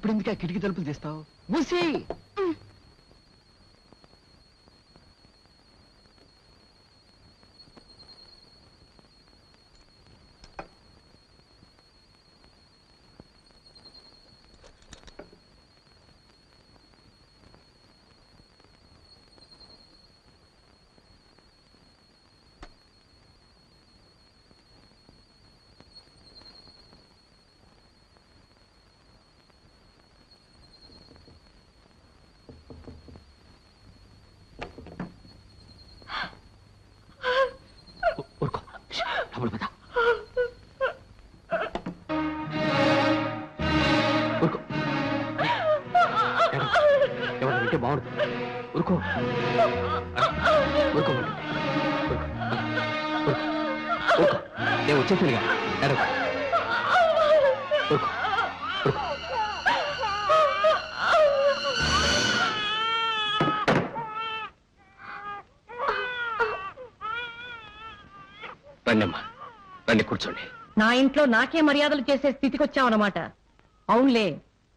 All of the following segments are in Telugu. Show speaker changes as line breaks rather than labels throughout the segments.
ఇప్పుడు ఎందుకు ఆ కిటికీ తలుపులు తీస్తావు? మూసి. బాగుంటుంది. ఉరుకో ఉరుకో నేను వచ్చేసానుగా. ఉరుకో రండమ్మా, రండి కూర్చోండి.
నా ఇంట్లో నాకే మర్యాదలు చేసే స్థితికి వచ్చావన్నమాట. అవునులే,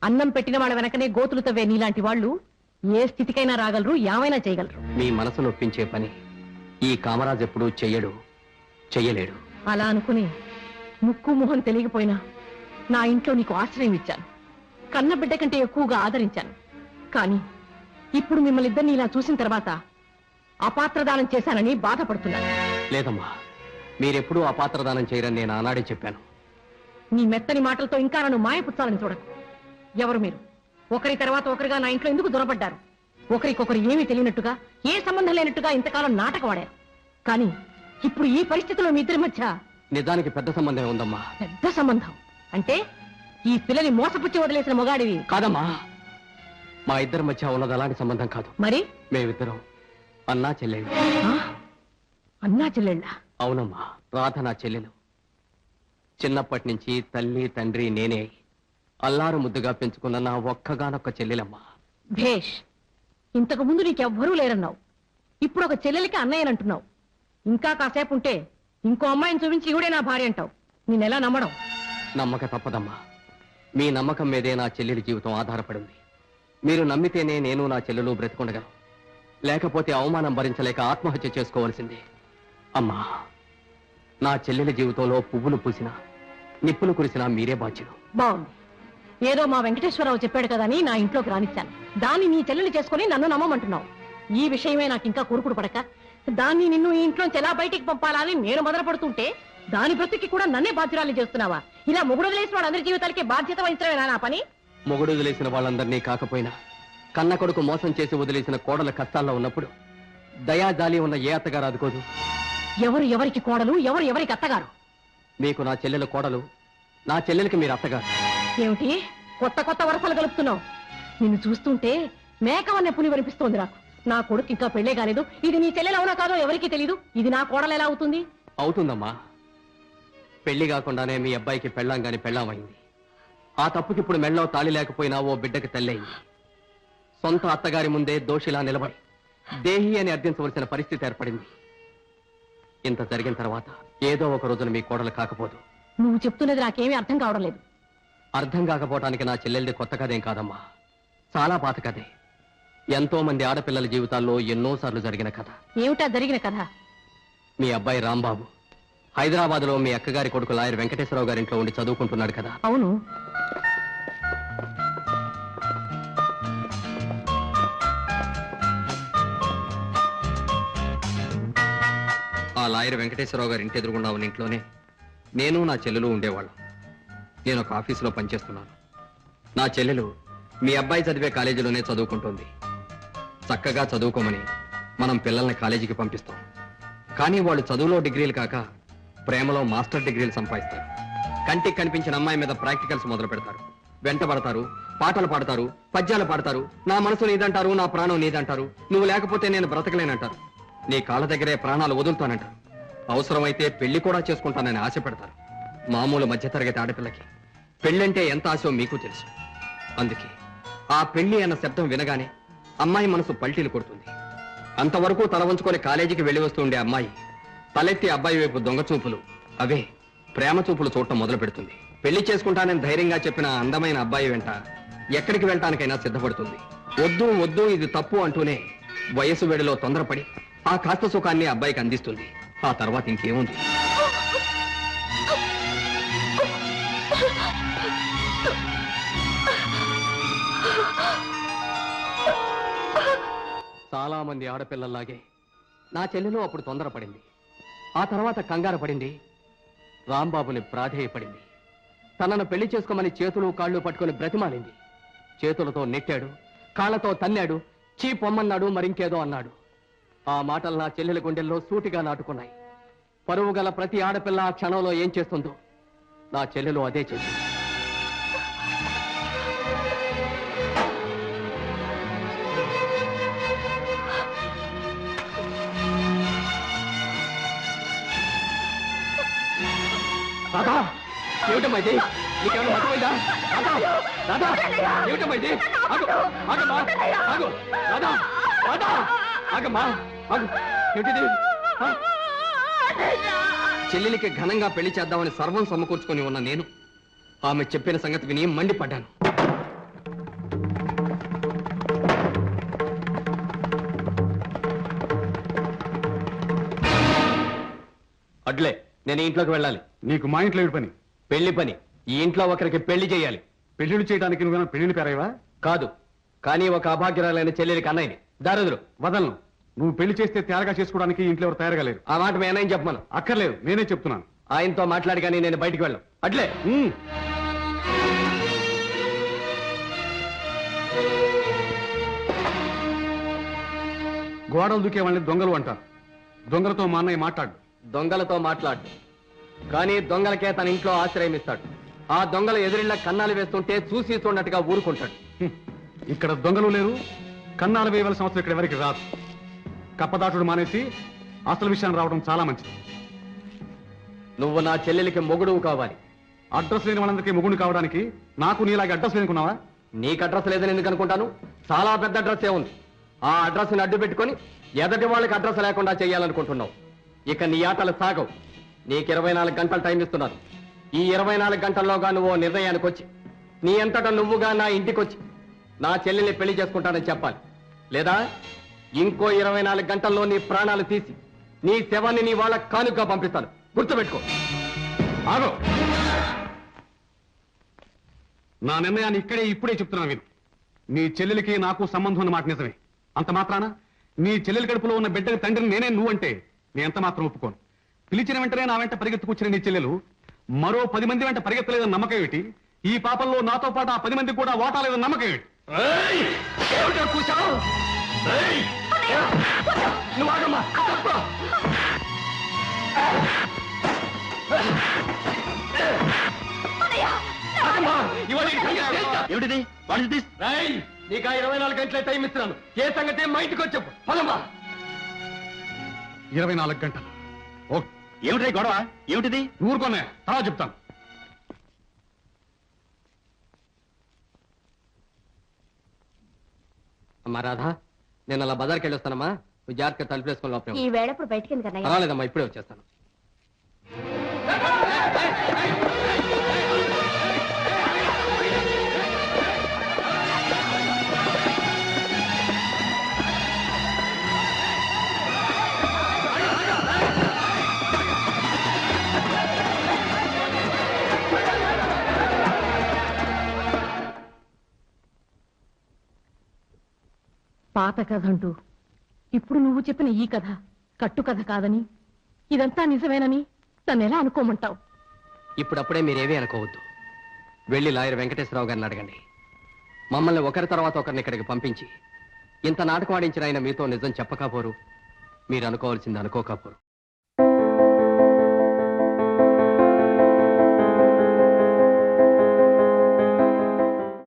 అన్నం పెట్టిన వాళ్ళ వెనకనే గోతులు తవ్వే నీలాంటి వాళ్ళు ఏ స్థితికైనా రాగలరు, ఏమైనా చేయగలరు.
మీ మనసు నొప్పించే పని ఈ కామరాజు ఎప్పుడూ చెయ్యలేడు.
అలా అనుకుని ముక్కు మొహం తెలియకపోయినా నా ఇంట్లో నీకు ఆశ్రయం ఇచ్చాను, కన్న బిడ్డ కంటే ఎక్కువగా ఆదరించాను. కానీ ఇప్పుడు మిమ్మల్ని ఇద్దరిని ఇలా చూసిన తర్వాత అపాత్రదానం చేశానని బాధపడుతున్నాను.
లేదమ్మా, మీరెప్పుడూ అపాత్రదానం చేయరని నేను ఆనాడే చెప్పాను.
నీ మెత్తని మాటలతో ఇంకా నన్ను మాయపుచ్చాలని చూడకు. ఎవరు మీరు? ఒకరి తర్వాత ఒకరిగా నా ఇంట్లో ఎందుకు దొరబడ్డారు? ఒకరికొకరు ఏమీ తెలియనట్టుగా, ఏ సంబంధం లేనట్టుగా ఇంతకాలం నాటకం ఆడారు. కానీ ఇప్పుడు ఈ పరిస్థితిలో మీ ఇద్దరి మధ్య
నిజానికి పెద్ద సంబంధం ఉందమ్మా.
పెద్ద సంబంధం అంటే ఈ పిల్లని మోసపుచ్చి వదిలేసిన మొగాడివి
కాదమ్మా. మా ఇద్దరి మధ్య ఉన్నది అలాంటి సంబంధం కాదు.
మరి
మేమిద్దరం అన్నా చెల్లెళ్ళు.
అన్నా చెల్లెళ్ళ?
అవునమ్మా, రాధ నా చెల్లెలు. చిన్నప్పటి నుంచి తల్లి తండ్రి నేనే అల్లారు ముద్దుగా పెంచుకున్న నా ఒక్కగానొక్క చెల్లెలమ్మా.
భేష్, ఇంతకు ముందు నీకెవ్వరూ లేరన్నావు, ఇప్పుడు ఒక చెల్లెలికి అన్నయ్యనంటున్నావు. ఇంకా కాసేపు ఉంటే ఇంకో అమ్మాయిని చూపించి ఇవిడే నా భార్య అంటావు. నేనెలా నమ్మడం?
నమ్మక తప్పదమ్మా. మీ నమ్మకం మీదే నా చెల్లెలి జీవితం ఆధారపడింది. మీరు నమ్మితేనే నేను నా చెల్లెలు బ్రతికుండగలం, లేకపోతే అవమానం భరించలేక ఆత్మహత్య చేసుకోవాల్సిందే. అమ్మా, నా చెల్లెలి జీవితంలో పువ్వులు పూసినా నిప్పులు కురిసినా మీరే బాధ్యులు.
బాగుంది, ఏదో మా వెంకటేశ్వరరావు చెప్పాడు కదా అని నా ఇంట్లోకి రానిచ్చాను. దాన్ని నీ చెల్లెలు చేసుకుని నన్ను నమ్మమంటున్నావు. ఈ విషయమే నాకు ఇంకా కొరుకుడు పడక దాన్ని నిన్ను ఈ ఇంట్లోంచి ఎలా బయటికి పంపాలని నేను మొదలు పడుతుంటే దాని బ్రతుకి కూడా నన్నే బాధ్యురాలు చేస్తున్నావా? ఇలా మొగుడు వదిలేసిన వాడు అందరి జీవితాలకి బాధ్యత వహించడమేనా నా పని?
మొగుడు వదిలేసిన వాళ్ళందరినీ కాకపోయినా కన్న కొడుకు మోసం చేసి వదిలేసిన కోడల కష్టాల్లో ఉన్నప్పుడు దయాజాలి ఉన్న ఏ అత్తగారు ఆదుకోదు?
ఎవరు ఎవరికి కోడలు, ఎవరు ఎవరికి అత్తగారు?
మీకు నా చెల్లెల కోడలు, నా చెల్లెలకి మీరు అత్తగారు.
ఏమిటి కొత్త కొత్త వరసలు కలుపుతున్నావు? నిన్ను చూస్తుంటే మేకవన్న పులి వినిపిస్తోంది నాకు. నా కొడుకు ఇంకా పెళ్లే కాలేదు. ఇది నీ చెల్లెలు అవునా కాదో ఎవరికి తెలీదు. ఇది నా కోడలు ఎలా అవుతుంది?
అవుతుందమ్మా. పెళ్లి కాకుండానే మీ అబ్బాయికి పెళ్ళాం గాని పెళ్ళామైంది. ఆ తప్పుకి ఇప్పుడు మెళ్ళలో తాళి లేకపోయినా ఓ బిడ్డకి తల్లయింది. సొంత అత్తగారి ముందే దోషిలా నిలబడి దేహి అని అర్థించవలసిన పరిస్థితి ఏర్పడింది. ఇంత జరిగిన తర్వాత ఏదో ఒక రోజున మీ కోడలు కాకపోదు.
నువ్వు చెప్తున్నది నాకేమీ అర్థం కావడం లేదు.
అర్థం కాకపోవటానికి నా చెల్లెలది కొత్త కథేం కాదమ్మా, చాలా పాత కథే. ఎంతో మంది ఆడపిల్లల జీవితాల్లో ఎన్నోసార్లు జరిగిన కథ.
ఏమిటా జరిగిన కథ?
మీ అబ్బాయి రాంబాబు హైదరాబాద్ లో మీ అక్కగారి కొడుకు లాయర్ వెంకటేశ్వరరావు గారింట్లో ఉండి చదువుకుంటున్నాడు కదా.
అవును.
ఆ లాయర్ వెంకటేశ్వరరావు గారి ఇంటి ఎదురుగుండా ఉన్న ఇంట్లోనే నేను నా చెల్లెలు ఉండేవాళ్ళం. నేను ఒక ఆఫీసులో పనిచేస్తున్నాను. నా చెల్లెలు మీ అబ్బాయి చదివే కాలేజీలోనే చదువుకుంటుంది. చక్కగా చదువుకోమని మనం పిల్లల్ని కాలేజీకి పంపిస్తాం. కానీ వాళ్ళు చదువులో డిగ్రీలు కాక ప్రేమలో మాస్టర్ డిగ్రీలు సంపాదిస్తారు. కంటికి కనిపించిన అమ్మాయి మీద ప్రాక్టికల్స్ మొదలు పెడతారు, వెంటబడతారు, పాటలు పాడతారు, పద్యాలు పాడతారు. నా మనసు నీదంటారు, నా ప్రాణం నీదంటారు. నువ్వు లేకపోతే నేను బ్రతకలేనంటారు. నీ కాళ్ళ దగ్గరే ప్రాణాలు వదులుతానంటారు. అవసరమైతే పెళ్లి కూడా చేసుకుంటానని ఆశ పెడతారు. మామూలు మధ్యతరగతి ఆడపిల్లకి పెళ్ళంటే ఎంత ఆశో మీకు తెలుసు. అందుకే ఆ పెళ్లి అన్న శబ్దం వినగానే అమ్మాయి మనసు పల్టీలు కొడుతుంది. అంతవరకు తల వంచుకొని కాలేజీకి వెళ్లి వస్తుండే అమ్మాయి తలెత్తి అబ్బాయి వైపు దొంగ చూపులు, అవే ప్రేమ చూపులు చూడటం మొదలు పెడుతుంది. పెళ్లి చేసుకుంటానని ధైర్యంగా చెప్పిన అందమైన అబ్బాయి వెంట ఎక్కడికి వెళ్ళటానికైనా సిద్ధపడుతుంది. వద్దు వద్దు ఇది తప్పు అంటూనే వయసు వేడిలో తొందరపడి ఆ కాస్త సుఖాన్ని అబ్బాయికి అందిస్తుంది. ఆ తర్వాత ఇంకేముంది? చాలా మంది ఆడపిల్లల్లాగే నా చెల్లెలు అప్పుడు తొందరపడింది. ఆ తర్వాత కంగారు పడింది. రాంబాబుని ప్రాధేయపడింది. తనను పెళ్లి చేసుకోమని చేతులు కాళ్ళు పట్టుకొని బ్రతిమాలింది. చేతులతో నెట్టాడు, కాళ్లతో తన్నాడు, చీ పొమ్మన్నాడు, మరింకేదో అన్నాడు. ఆ మాటలు నా చెల్లెల గుండెల్లో సూటిగా నాటుకున్నాయి. పరువు గల ప్రతి ఆడపిల్ల ఆ క్షణంలో ఏం చేస్తుందో నా చెల్లెలు అదే చేసింది. రాధా, ఏమిటమ్మా ఇది? నీకేమైనా మతమైందా? రాధా, రాధా, ఏమిటమ్మా ఇది? ఆగు, ఆగమ్మా, ఆగు, రాధా, రాధా, ఆగమ్మా, ఆగు, ఏమిటిది? ఆ? చెల్లెలికి ఘనంగా పెళ్లి చేద్దామని సర్వం సమకూర్చుకొని ఉన్న నేను ఆమె చెప్పిన సంగతి విని మండిపడ్డాను. అడ్లే, నేను ఇంట్లోకి వెళ్ళాలి.
నీకు మా ఇంట్లో ఏమిటి పని?
పెళ్లి పని. ఈ ఇంట్లో ఒకరికి పెళ్లి చేయాలి.
పెళ్లిళ్ళు చేయడానికి నువ్వు పెళ్లిళ్ళు పేరావా?
కాదు, కానీ ఒక అభాగ్యురాలైన చెల్లెలికి అన్నయ్యని. దారుదురు
వదలను. నువ్వు పెళ్లి చేస్తే తయారుగా చేసుకోవడానికి ఇంట్లో ఎవరు తయారుగా లేరు.
ఆ మాట మీ అన్నయ్య చెప్పమను.
అక్కర్లేదు, నేనే చెప్తున్నాను.
ఆయనతో మాట్లాడి కానీ నేను బయటికి వెళ్ళను. అట్లే.
గోడలు దూకే వాళ్ళని దొంగలు అంటారు. దొంగలతో మా అన్నయ్య మాట్లాడు.
దొంగలతో మాట్లాడు, కానీ దొంగలకే తన ఇంట్లో ఆశ్రయం ఇస్తాడు. ఆ దొంగల ఎదురిళ్ళ కన్నాలు వేస్తుంటే చూసి చూడనట్టుగా ఊరుకుంటాడు.
ఇక్కడ దొంగలు లేరు, కన్నాలు వేయవలసిన అవసరం ఇక్కడ ఎవరికి రాదు. కప్పదాటుడు మానేసి అసలు విషయాన్ని రావడం చాలా మంచిది.
నువ్వు నా చెల్లెలికి మొగుడువు కావాలి.
అడ్రస్ లేని వాళ్ళందరికీ మొగుడు కావడానికి నాకు నీలాగే అడ్రస్ లేనుకున్నావా?
నీకు అడ్రస్ లేదని ఎందుకు అనుకుంటాను? చాలా పెద్ద అడ్రస్ ఏ ఉంది. ఆ అడ్రస్ ని అడ్డు పెట్టుకొని ఎదటి వాళ్ళకి అడ్రస్ లేకుండా చేయాలనుకుంటున్నావు. ఇక నీ ఆటలు సాగవు. నీకు 24 గంటలు టైం ఇస్తున్నాను. ఈ 24 గంటల్లోగా నువ్వు నిర్ణయానికి వచ్చి నీ అంతటా నువ్వుగా నా ఇంటికి వచ్చి నా చెల్లెల్ని పెళ్లి చేసుకుంటానని చెప్పాలి. లేదా ఇంకో 24 గంటల్లో నీ ప్రాణాలు తీసి నీ శవాన్ని నీ వాళ్ళ కానుకగా పంపిస్తాను. గుర్తుపెట్టుకో.
ఆగో, నా నిర్ణయాన్ని ఇక్కడే ఇప్పుడే చెప్తున్నాను విను. నీ చెల్లెలికి నాకు సంబంధం ఉన్న మాట నిజమే. అంత మాత్రాన నీ చెల్లెలి కడుపులో ఉన్న బిడ్డని తండ్రిని నేనే నువ్వంటే నేను ఎంత మాత్రం ఒప్పుకోను. పిలిచిన వెంటనే నా వెంట పరిగెత్తుకొచ్చిన నీ చెల్లెలు మరో 10 మంది వెంట పరిగెత్తలేదని నమ్మకం ఏమిటి? ఈ పాపంలో నాతో పాటు ఆ 10 మంది కూడా ఓటా లేదని నమ్మకం ఏమిటి?
ఏమిటిది? నీకు 24 గంటలే టైం ఇస్తున్నాను. ఏ సంగతి మా ఇంటికి వచ్చి చెప్పు. పదమ్మా.
24 గంటలు.
ఏమిటి గొడవ? ఏమిటిది?
ఊరుకోనే, తర్వాత చెప్తాను.
అమ్మా రాధా, నేను అలా బజార్కి వెళ్ళొస్తానమ్మా. నువ్వు జాగ్రత్తగా తలుపు వేసుకొని లోపల
ఈ వేళప్పుడు బయటికి ఎందుకన్నా?
పర్వాలేదమ్మా, ఇప్పుడే వచ్చేస్తాను.
పాత కథ అంటూ ఇప్పుడు నువ్వు చెప్పిన ఈ కథ కట్టు కథ కాదని, ఇదంతా నిజమేనని నన్ను ఎలా అనుకోమంటావు?
ఇప్పుడప్పుడే మీరేమీ అనుకోవద్దు. వెళ్ళి లాయర్ వెంకటేశ్వరరావు గారిని అడగండి. మమ్మల్ని ఒకరి తర్వాత ఒకరిని ఇక్కడికి పంపించి ఇంత నాటకం ఆడించిన ఆయన మీతో నిజం చెప్పకపోరు. మీరు అనుకోవాల్సింది అనుకోకపోరు.